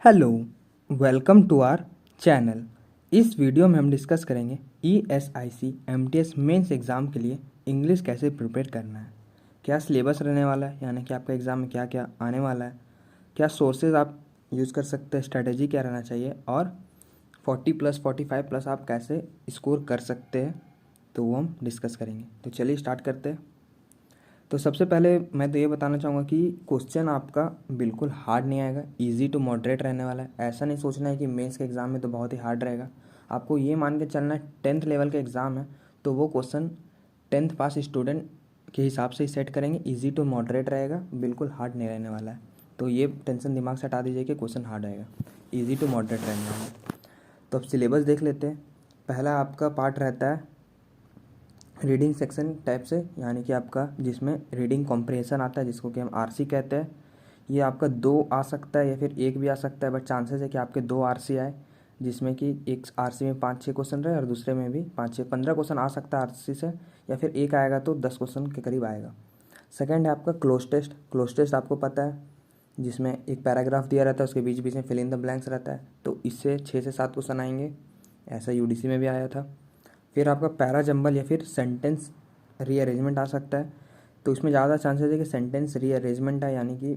Hello, welcome to our channel. इस video में हम डिस्कस करेंगे ESIC MTS मेंस एग्ज़ाम के लिए इंग्लिश कैसे प्रिपेयर करना है, क्या सिलेबस रहने वाला है, यानी कि आपका एग्ज़ाम में क्या क्या आने वाला है, क्या सोर्सेज आप यूज़ कर सकते हैं, स्ट्रेटजी क्या रहना चाहिए और 40+ 45+ आप कैसे स्कोर कर सकते हैं, तो वो हम डिस्कस करेंगे। तो चलिए स्टार्ट करते हैं। तो सबसे पहले मैं तो ये बताना चाहूँगा कि क्वेश्चन आपका बिल्कुल हार्ड नहीं आएगा, इजी टू मॉडरेट रहने वाला है। ऐसा नहीं सोचना है कि मेंस के एग्ज़ाम में तो बहुत ही हार्ड रहेगा। आपको ये मान के चलना है 10th लेवल का एग्ज़ाम है तो वो क्वेश्चन 10th पास स्टूडेंट के हिसाब से ही सेट करेंगे, ईजी टू मॉडरेट रहेगा, बिल्कुल हार्ड नहीं रहने वाला है। तो ये टेंशन दिमाग से हटा दीजिए कि क्वेश्चन हार्ड आएगा, ईजी टू मॉडरेट रहने वाला है। तो अब सिलेबस देख लेते हैं। पहला आपका पार्ट रहता है रीडिंग सेक्शन टाइप से, यानी कि आपका जिसमें रीडिंग कॉम्प्रिहेंशन आता है, जिसको कि हम RC कहते हैं। ये आपका 2 आ सकता है या फिर 1 भी आ सकता है, बट चांसेस है कि आपके 2 RC आए, जिसमें कि एक RC में 5-6 क्वेश्चन रहे और दूसरे में भी 5-6-15 क्वेश्चन आ सकता है RC से, या फिर एक आएगा तो 10 क्वेश्चन के करीब आएगा। सेकेंड है आपका क्लोज टेस्ट। क्लोज टेस्ट आपको पता है, जिसमें एक पैराग्राफ दिया रहता है, उसके बीच बीच में फिल इन द ब्लैंक्स रहता है, तो इससे 6 से 7 क्वेश्चन आएंगे। ऐसा UDC में भी आया था। फिर आपका पैरा जंबल या फिर सेंटेंस रीअरेंजमेंट आ सकता है, तो इसमें ज़्यादा चांसेस है कि सेंटेंस रीअरेंजमेंट है, यानी कि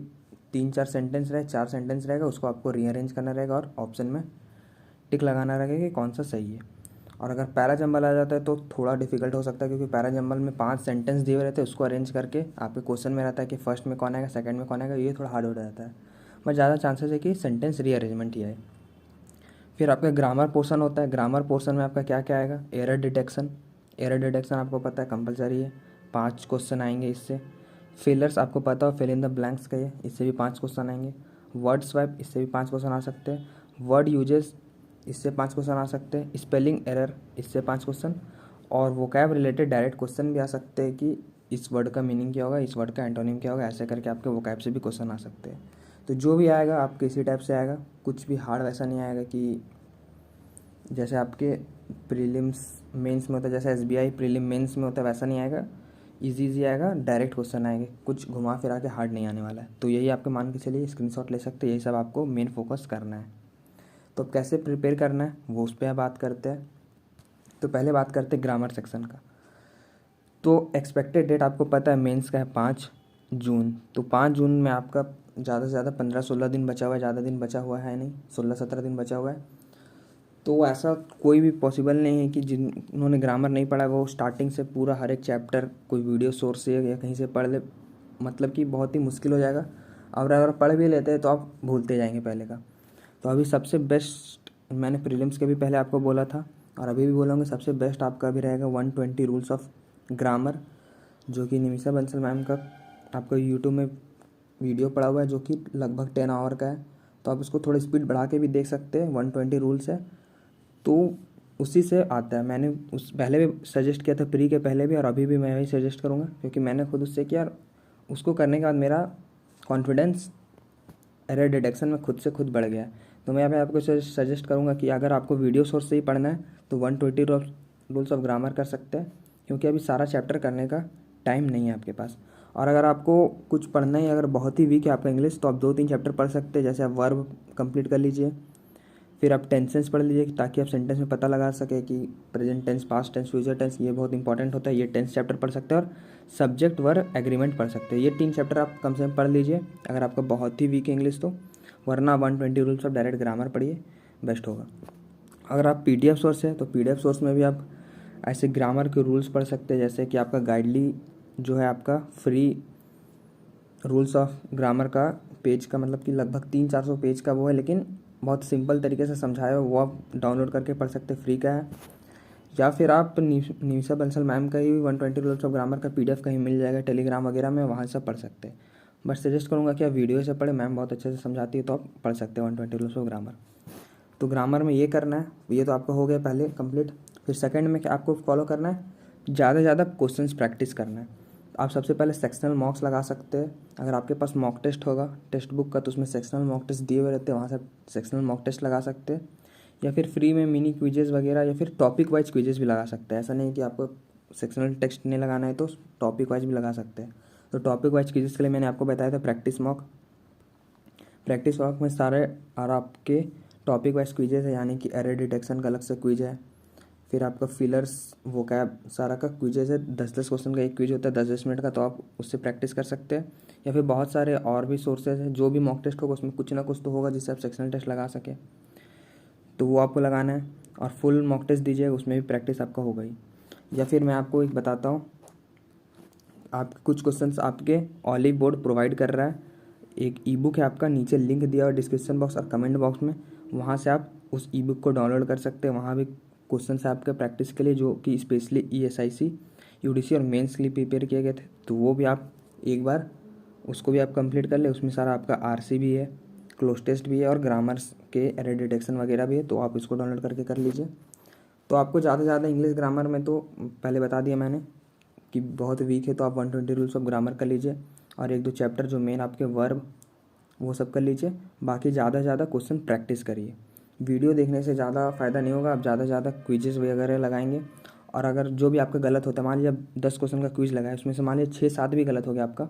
3-4 सेंटेंस रहे, 4 सेंटेंस रहेगा, उसको आपको रीअरेंज करना रहेगा और ऑप्शन में टिक लगाना रहेगा कि कौन सा सही है। और अगर पैरा जंबल आ जाता है तो थोड़ा डिफिकल्ट हो सकता है, क्योंकि पैरा जंबल में 5 सेंटेंस दिए हुए रहते हैं, उसको अरेंज करके आपके क्वेश्चन में रहता है कि फर्स्ट में कौन आएगा, सेकंड में कौन आएगा, ये थोड़ा हार्ड हो जाता है। बट ज़्यादा चांसेस है कि सेंटेंस रीअरेंजमेंट ही आए। फिर आपका ग्रामर पोर्शन होता है। ग्रामर पोर्शन में आपका क्या क्या आएगा, एरर डिटेक्शन। एरर डिटेक्शन आपको पता है कंपलसरी है, 5 क्वेश्चन आएंगे इससे। फिलर्स आपको पता हो, फिल इन द ब्लैंक्स का ये, इससे भी 5 क्वेश्चन आएंगे। वर्ड स्वैप, इससे भी 5 क्वेश्चन आ सकते हैं। वर्ड यूजेस, इससे 5 क्वेश्चन आ सकते हैं। स्पेलिंग एरर, इससे 5 क्वेश्चन। और वोकैब रिलेटेड डायरेक्ट क्वेश्चन भी आ सकते हैं कि इस वर्ड का मीनिंग क्या होगा, इस वर्ड का एंटोनिम क्या होगा, ऐसे करके आपके वोकैब से भी क्वेश्चन आ सकते हैं। तो जो भी आएगा आपके इसी टाइप से आएगा, कुछ भी हार्ड वैसा नहीं आएगा कि जैसे आपके प्रीलिम्स मेंस में होता है, जैसे SBI प्रीलिम मेंस में होता है, वैसा नहीं आएगा। इजी आएगा, डायरेक्ट क्वेश्चन आएंगे, कुछ घुमा फिरा के हार्ड नहीं आने वाला है। तो यही आपके मान के चलिए, स्क्रीनशॉट ले सकते हैं, यही सब आपको मेन फोकस करना है। तो अब कैसे प्रिपेयर करना है वो उस पर बात करते हैं। तो पहले बात करते हैं ग्रामर सेक्शन का। तो एक्सपेक्टेड डेट आपको पता है मेंस का है 5 जून। तो 5 जून में आपका ज़्यादा से ज़्यादा 15-16 दिन बचा हुआ है, ज़्यादा दिन बचा हुआ है नहीं, 16-17 दिन बचा हुआ है। तो ऐसा कोई भी पॉसिबल नहीं है कि जिन्होंने ग्रामर नहीं पढ़ा वो स्टार्टिंग से पूरा हर एक चैप्टर कोई वीडियो सोर्स से या कहीं से पढ़ ले, मतलब कि बहुत ही मुश्किल हो जाएगा। और अगर पढ़ भी लेते हैं तो आप भूलते जाएंगे पहले का। तो अभी सबसे बेस्ट, मैंने प्रीलिम्स के भी पहले आपको बोला था और अभी भी बोलूँगा, सबसे बेस्ट आपका अभी रहेगा 120 रूल्स ऑफ ग्रामर, जो कि निमिषा बंसल मैम का आपको यूट्यूब में वीडियो पड़ा हुआ है, जो कि लगभग 10 आवर का है। तो आप उसको थोड़ी स्पीड बढ़ा के भी देख सकते हैं। 120 रूल्स है, तो उसी से आता है। मैंने उस पहले भी सजेस्ट किया था प्री के पहले भी, और अभी भी मैं वही सजेस्ट करूँगा, क्योंकि मैंने खुद उससे किया। उसको करने के बाद मेरा कॉन्फिडेंस एरर डिटेक्शन में खुद से खुद बढ़ गया है। तो मैं यहाँ पे आपको सजेस्ट करूँगा कि अगर आपको वीडियो सोर्स से ही पढ़ना है तो 120 रूल्स ऑफ ग्रामर कर सकते हैं, क्योंकि अभी सारा चैप्टर करने का टाइम नहीं है आपके पास। और अगर आपको कुछ पढ़ना ही, अगर बहुत ही वीक है आपका इंग्लिश, तो आप 2-3 चैप्टर पढ़ सकते हैं। जैसे आप वर्ब कंप्लीट कर लीजिए, फिर आप टेंसेस पढ़ लीजिए, ताकि आप सेंटेंस में पता लगा सके कि present tense, past tense, future tense, ये बहुत इंपॉर्टेंट होता है। ये टेंस चैप्टर पढ़ सकते हैं और सब्जेक्ट वर्ब एग्रीमेंट पढ़ सकते हैं। ये 3 चैप्टर आप कम से कम पढ़ लीजिए अगर आपका बहुत ही वीक है इंग्लिश तो। वरना 120 रूल्स ऑफ डायरेक्ट ग्रामर पढ़िए, बेस्ट होगा। अगर आप PDF सोर्स है तो PDF सोर्स में भी आप ऐसे ग्रामर के रूल्स पढ़ सकते हैं, जैसे कि आपका गाइडली जो है आपका फ्री रूल्स ऑफ ग्रामर का पेज का, मतलब कि लगभग 300-400 पेज का वो है, लेकिन बहुत सिंपल तरीके से समझाया हुआ, वो आप डाउनलोड करके पढ़ सकते हैं, फ्री का है। या फिर आप निमिषा बंसल मैम का ही 120 रूल्स ऑफ ग्रामर का PDF कहीं मिल जाएगा टेलीग्राम वगैरह में, वहाँ से पढ़ सकते हैं। बट सजेस्ट करूँगा कि आप वीडियो से पढ़े, मैम बहुत अच्छे से समझाती है, तो आप पढ़ सकते हैं 120 रूल्स ऑफ ग्रामर। तो ग्रामर में ये करना है, ये तो आपका हो गया पहले कंप्लीट। फिर सेकंड में क्या आपको फॉलो करना है, ज़्यादा से ज़्यादा क्वेश्चंस प्रैक्टिस करना है। आप सबसे पहले सेक्शनल मॉक्स लगा सकते हैं। अगर आपके पास मॉक टेस्ट होगा टेक्स्ट बुक का, तो उसमें सेक्शनल मॉक टेस्ट दिए हुए रहते हैं, वहाँ से सेक्शनल मॉक टेस्ट लगा सकते हैं। या फिर फ्री में मिनी क्विजेज़ वगैरह, या फिर टॉपिक वाइज क्विजेज़ भी लगा सकते हैं। ऐसा नहीं कि आपको सेक्शनल टेक्स्ट नहीं लगाना है तो टॉपिक वाइज भी लगा सकते हैं। तो टॉपिक वाइज क्विजेज़ के लिए मैंने आपको बताया था प्रैक्टिस वर्क में सारे और आपके टॉपिक वाइज क्विजेज है, यानी कि एरर डिटेक्शन का अलग से क्विज है। फिर आपका फिलर्स वोकैब सारा का क्विजेज है, 10-10 क्वेश्चन का एक क्विज होता है 10-10 मिनट का, तो आप उससे प्रैक्टिस कर सकते हैं। या फिर बहुत सारे और भी सोर्सेज हैं, जो भी मॉक टेस्ट होगा उसमें कुछ ना कुछ तो होगा जिससे आप सेक्शनल टेस्ट लगा सकें, तो वो आपको लगाना है। और फुल मॉक टेस्ट दीजिएगा, उसमें भी प्रैक्टिस आपका होगा ही। या फिर मैं आपको एक बताता हूँ, आप कुछ क्वेश्चंस आपके ऑलिव बोर्ड प्रोवाइड कर रहा है, एक ई बुक है आपका, नीचे लिंक दिया हुआ डिस्क्रिप्शन बॉक्स और कमेंट बॉक्स में, वहाँ से आप उस ई बुक को डाउनलोड कर सकते हैं। वहाँ भी क्वेश्चन है आपके प्रैक्टिस के लिए, जो कि स्पेशली ESIC UDC और मेंस के लिए प्रिपेयर किए गए थे, तो वो भी आप एक बार उसको भी आप कंप्लीट कर ले। उसमें सारा आपका RC भी है, क्लोज टेस्ट भी है और ग्रामर्स के एरर डिटेक्शन वगैरह भी है, तो आप इसको डाउनलोड करके कर लीजिए। तो आपको ज़्यादा से ज़्यादा इंग्लिश ग्रामर में तो पहले बता दिया मैंने कि बहुत वीक है, तो आप 120 रूल्स ऑफ ग्रामर कर लीजिए और 1-2 चैप्टर जो मेन आपके वर्ब वो सब कर लीजिए। बाकी ज़्यादा से ज़्यादा क्वेश्चन प्रैक्टिस करिए। वीडियो देखने से ज़्यादा फ़ायदा नहीं होगा, आप ज़्यादा से ज़्यादा क्विजेज़ वगैरह लगाएंगे। और अगर जो भी आपका गलत होता है, मान लीजिए 10 क्वेश्चन का क्विज लगाए, उसमें से मान लीजिए 6-7 भी गलत हो गया आपका,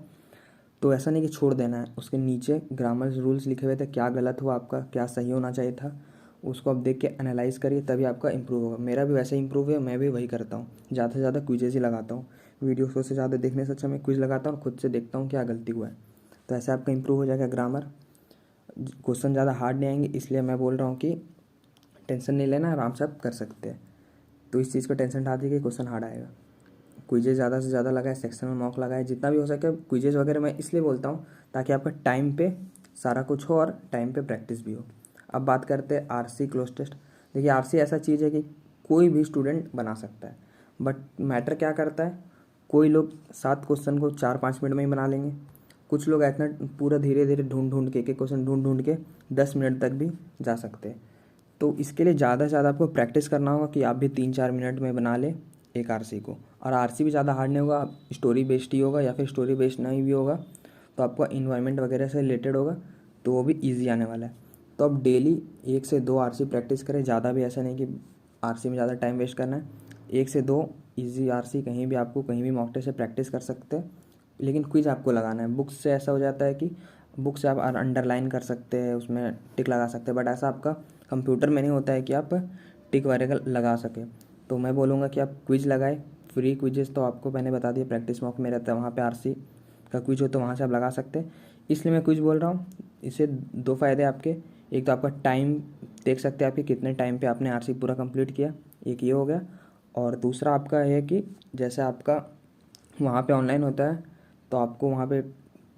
तो ऐसा नहीं कि छोड़ देना है, उसके नीचे ग्रामर रूल्स लिखे हुए थे, क्या गलत हुआ आपका, क्या सही होना चाहिए था, उसको आप देख के एनालाइज करिए, तभी आपका इंप्रूव होगा। मेरा भी वैसे ही इंप्रूव है, मैं भी वही करता हूँ, ज़्यादा से ज़्यादा क्विजेज़ ही लगाता हूँ। वीडियो से ज़्यादा देखने से अच्छा मैं क्विज लगाता हूँ, खुद से देखता हूँ क्या गलती हुआ है, तो ऐसे आपका इंप्रूव हो जाएगा ग्रामर। क्वेश्चन ज़्यादा हार्ड नहीं आएंगे, इसलिए मैं बोल रहा हूँ कि टेंशन नहीं लेना, आराम से आप कर सकते हैं। तो इस चीज़ को टेंशन हटा दीजिए कि क्वेश्चन हार्ड आएगा। क्विजेज ज़्यादा से ज़्यादा लगाए, सेक्शन में मॉक लगाए, जितना भी हो सके। क्विजेज वगैरह मैं इसलिए बोलता हूँ ताकि आपका टाइम पे सारा कुछ हो और टाइम पे प्रैक्टिस भी हो। अब बात करते हैं RC क्लोज टेस्ट। देखिए RC ऐसा चीज़ है कि कोई भी स्टूडेंट बना सकता है, बट मैटर क्या करता है, कोई लोग 7 क्वेश्चन को 4-5 मिनट में ही बना लेंगे, कुछ लोग इतना पूरा धीरे धीरे ढूंढ के एक क्वेश्चन ढूंढ के 10 मिनट तक भी जा सकते हैं। तो इसके लिए ज़्यादा से ज़्यादा आपको प्रैक्टिस करना होगा कि आप भी 3-4 मिनट में बना लें एक RC को। और RC भी ज़्यादा हार्ड नहीं होगा, स्टोरी बेस्ड ही होगा, या फिर स्टोरी बेस्ड नहीं भी होगा तो आपका इन्वायरमेंट वगैरह से रिलेटेड होगा, तो वो भी ईजी आने वाला है। तो आप डेली 1 से 2 RC प्रैक्टिस करें, ज़्यादा भी ऐसा नहीं कि RC में ज़्यादा टाइम वेस्ट करना है। 1 से 2 ईजी RC कहीं भी आपको कहीं भी मॉक टेस्ट से प्रैक्टिस कर सकते हैं, लेकिन क्विज आपको लगाना है। बुक्स से ऐसा हो जाता है कि बुक से आप अंडरलाइन कर सकते हैं, उसमें टिक लगा सकते हैं, बट ऐसा आपका कंप्यूटर में नहीं होता है कि आप टिक वगैरह लगा सकें। तो मैं बोलूँगा कि आप क्विज लगाए, फ्री क्विजेस तो आपको मैंने बता दिया, प्रैक्टिस मॉक में रहता है, वहाँ पे RC का क्विज हो तो वहाँ से आप लगा सकते हैं, इसलिए मैं क्विज बोल रहा हूँ। इससे 2 फ़ायदे आपके, एक तो आपका टाइम देख सकते हैं आपके कितने टाइम पे आपने RC पूरा कंप्लीट किया, एक ये हो गया। और दूसरा आपका है कि जैसे आपका वहाँ पे ऑनलाइन होता है तो आपको वहाँ पे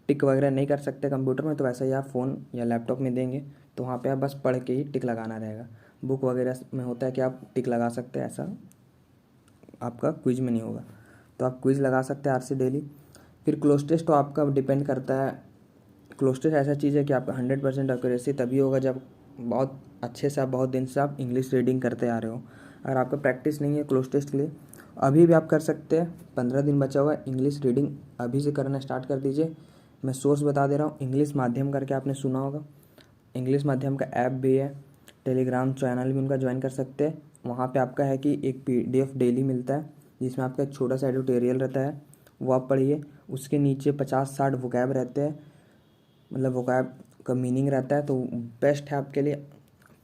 टिक वगैरह नहीं कर सकते कंप्यूटर में, तो वैसे ही आप फ़ोन या लैपटॉप में देंगे तो वहाँ पे आप बस पढ़ के ही टिक लगाना रहेगा। बुक वगैरह में होता है कि आप टिक लगा सकते हैं, ऐसा आपका क्विज में नहीं होगा। तो आप क्विज लगा सकते हैं RC डेली। फिर क्लोज टेस्ट तो आपका डिपेंड करता है। क्लोज टेस्ट ऐसा चीज़ है कि आपका 100% एक्यूरेसी तभी होगा जब बहुत अच्छे से आप बहुत दिन से आप इंग्लिश रीडिंग करते आ रहे हो। अगर आपका प्रैक्टिस नहीं है क्लोज टेस्ट के लिए, अभी भी आप कर सकते हैं, 15 दिन बचा हुआ है, इंग्लिश रीडिंग अभी से करना स्टार्ट कर दीजिए। मैं सोर्स बता दे रहा हूँ, इंग्लिश माध्यम करके आपने सुना होगा, इंग्लिश माध्यम का ऐप भी है, टेलीग्राम चैनल भी उनका ज्वाइन कर सकते हैं। वहाँ पे आपका है कि एक PDF डेली मिलता है जिसमें आपका एक छोटा सा एडिटोरियल रहता है, वो आप पढ़िए। उसके नीचे 50-60 वोकैब रहते हैं, मतलब वोकैब का मीनिंग रहता है, तो बेस्ट है आपके लिए।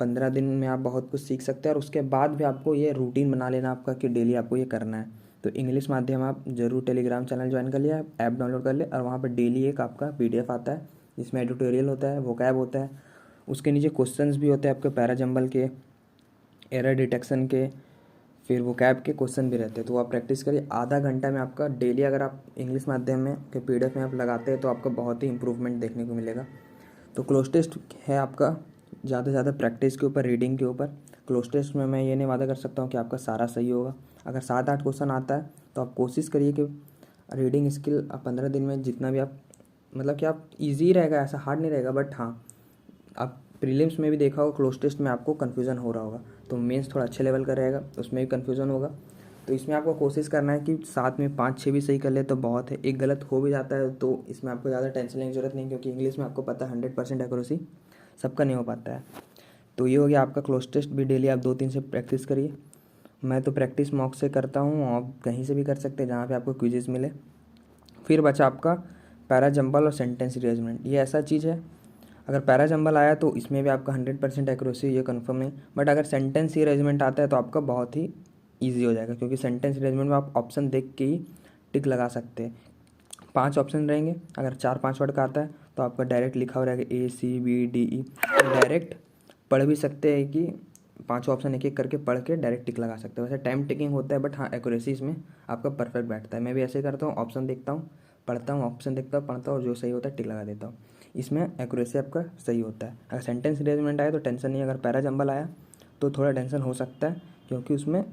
15 दिन में आप बहुत कुछ सीख सकते हैं, और उसके बाद भी आपको ये रूटीन बना लेना आपका कि डेली आपको ये करना है। तो इंग्लिश माध्यम आप ज़रूर टेलीग्राम चैनल ज्वाइन कर लिया, ऐप डाउनलोड कर ले, और वहाँ पर डेली एक आपका PDF आता है जिसमें एडिटोरियल होता है, वोकैब होता है, उसके नीचे क्वेश्चंस भी होते हैं आपके पैरा जंबल के, एरर डिटेक्शन के, फिर वोकैब के क्वेश्चन भी रहते हैं। तो आप प्रैक्टिस करिए, आधा घंटा में आपका डेली अगर आप इंग्लिश माध्यम में के PDF में आप लगाते हैं तो आपको बहुत ही इंप्रूवमेंट देखने को मिलेगा। तो क्लोज टेस्ट है आपका ज़्यादा से ज़्यादा प्रैक्टिस के ऊपर, रीडिंग के ऊपर। क्लोज टेस्ट में मैं ये नहीं वादा कर सकता हूँ कि आपका सारा सही होगा। अगर 7-8 क्वेश्चन आता है तो आप कोशिश करिए कि रीडिंग स्किल आप 15 दिन में जितना भी आप, मतलब कि आप ईजी रहेगा, ऐसा हार्ड नहीं रहेगा। बट हाँ, आप प्रीलिम्स में भी देखा होगा, क्लोज टेस्ट में आपको कन्फ्यूज़न हो रहा होगा, तो मेंस थोड़ा अच्छे लेवल का रहेगा, उसमें भी कन्फ्यूज़न होगा। तो इसमें आपको कोशिश करना है कि साथ में 5-6 भी सही कर ले तो बहुत है। एक गलत हो भी जाता है तो इसमें आपको ज़्यादा टेंशन लेने की ज़रूरत नहीं, क्योंकि इंग्लिश में आपको पता है 100% एक्यूरेसी सबका नहीं हो पाता है। तो ये हो गया आपका क्लोज टेस्ट, भी डेली आप 2-3 से प्रैक्टिस करिए। मैं तो प्रैक्टिस मॉक से करता हूँ, आप कहीं से भी कर सकते हैं जहाँ पे आपको क्विजेस मिले। फिर बचा आपका पैरा जंबल और सेंटेंस रिअरेंजमेंट। ये ऐसा चीज़ है, अगर पैरा जंबल आया तो इसमें भी आपका 100% एक्यूरेसी, ये कंफर्म नहीं। बट अगर सेंटेंस रीअरेंजमेंट आता है तो आपका बहुत ही ईजी हो जाएगा, क्योंकि सेंटेंस रीअरेंजमेंट में आप ऑप्शन देख के ही टिक लगा सकते हैं। 5 ऑप्शन रहेंगे, अगर 4-5 वर्ड का आता है तो आपका डायरेक्ट लिखा हो रहेगा ACBDE, डायरेक्ट पढ़ भी सकते हैं कि 5 ऑप्शन एक एक करके पढ़ के डायरेक्ट टिक लगा सकते हैं। वैसे टाइम टिकिंग होता है, बट हाँ एक्यूरेसी इसमें आपका परफेक्ट बैठता है। मैं भी ऐसे करता हूँ, ऑप्शन देखता हूँ, पढ़ता हूँ, ऑप्शन देखता हूँ, पढ़ता हूँ, जो सही होता है टिक लगा देता हूँ। इसमें एक्यूरेसी आपका सही होता है। अगर सेंटेंस अरेंजमेंट आया तो टेंशन नहीं है, अगर पैरा जंबल आया तो थोड़ा टेंशन हो सकता है, क्योंकि उसमें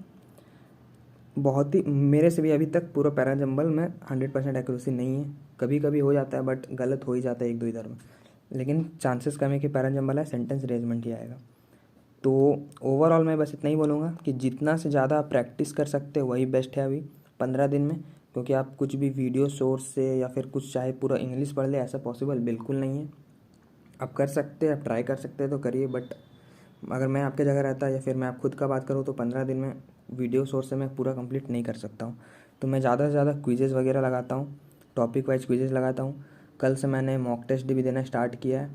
बहुत ही, मेरे से भी अभी तक पूरा पैरा जंबल में 100% एक्यूरेसी नहीं है। कभी कभी हो जाता है, बट गलत हो ही जाता है 1-2 इधर में, लेकिन चांसेस कम है कि पैरा जंबल है, सेंटेंस अरेंजमेंट ही आएगा। तो ओवरऑल मैं बस इतना ही बोलूँगा कि जितना से ज़्यादा आप प्रैक्टिस कर सकते हो वही बेस्ट है अभी 15 दिन में, क्योंकि आप कुछ भी वीडियो सोर्स से या फिर कुछ चाहे पूरा इंग्लिश पढ़ ले, ऐसा पॉसिबल बिल्कुल नहीं है। आप कर सकते हैं, आप ट्राई कर सकते हैं तो करिए, बट अगर मैं आपके जगह रहता या फिर मैं आप खुद का बात करूँ तो 15 दिन में वीडियो सोर्स से मैं पूरा कंप्लीट नहीं कर सकता हूँ। तो मैं ज़्यादा से ज़्यादा क्विजेज़ वगैरह लगाता हूँ, टॉपिक वाइज क्विजेज़ लगाता हूँ। कल से मैंने मॉक टेस्ट भी देना स्टार्ट किया है,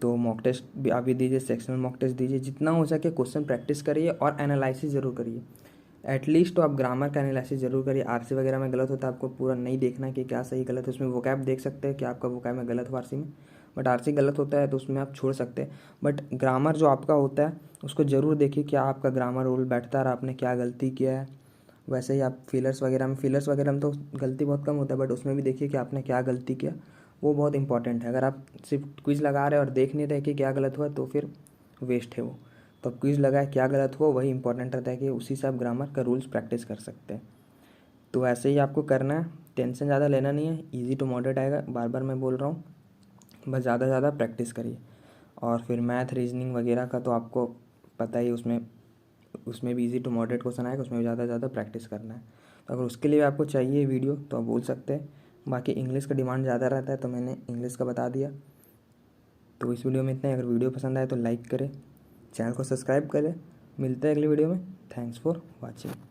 तो मॉक टेस्ट भी आप भी दीजिए, सेक्शनल मॉक टेस्ट दीजिए। जितना हो सके क्वेश्चन प्रैक्टिस करिए और एनालिसिस ज़रूर करिए। एटलीस्ट तो आप ग्रामर का एनालिसिस ज़रूर करिए। आरसी वगैरह में गलत होता है, आपको पूरा नहीं देखना है कि क्या सही गलत है। उसमें वोकैब देख सकते हैं कि आपका वोकैब में गलत हो आरसी में, बट आरसी गलत होता है तो उसमें आप छोड़ सकते हैं। बट ग्रामर जो आपका होता है उसको ज़रूर देखिए, क्या आपका ग्रामर रूल बैठता है और आपने क्या गलती किया है। वैसे ही आप फिलर्स वगैरह में तो गलती बहुत कम होता है, बट उसमें भी देखिए कि आपने क्या गलती किया, वो बहुत इंपॉर्टेंट है। अगर आप सिर्फ क्विज़ लगा रहे हैं और देख नहीं रहे कि क्या गलत हुआ तो फिर वेस्ट है वो। तो आप क्विज़ लगाए, क्या गलत हुआ वही इंपॉर्टेंट रहता है, कि उसी से आप ग्रामर का रूल्स प्रैक्टिस कर सकते हैं। तो ऐसे ही आपको करना है, टेंशन ज़्यादा लेना नहीं है, ईजी टू मॉडरेट आएगा, बार बार मैं बोल रहा हूँ। बस ज़्यादा से ज़्यादा प्रैक्टिस करिए। और फिर मैथ रीजनिंग वगैरह का तो आपको पता ही, उसमें भी ईजी टू मॉडरेट क्वेश्चन आएगा, उसमें भी ज़्यादा से ज़्यादा प्रैक्टिस करना है। तो अगर उसके लिए आपको चाहिए वीडियो तो आप बोल सकते हैं। बाकी इंग्लिश का डिमांड ज़्यादा रहता है तो मैंने इंग्लिश का बता दिया। तो इस वीडियो में इतना ही। अगर वीडियो पसंद आए तो लाइक करें, चैनल को सब्सक्राइब करें। मिलते हैं अगली वीडियो में। Thanks for watching.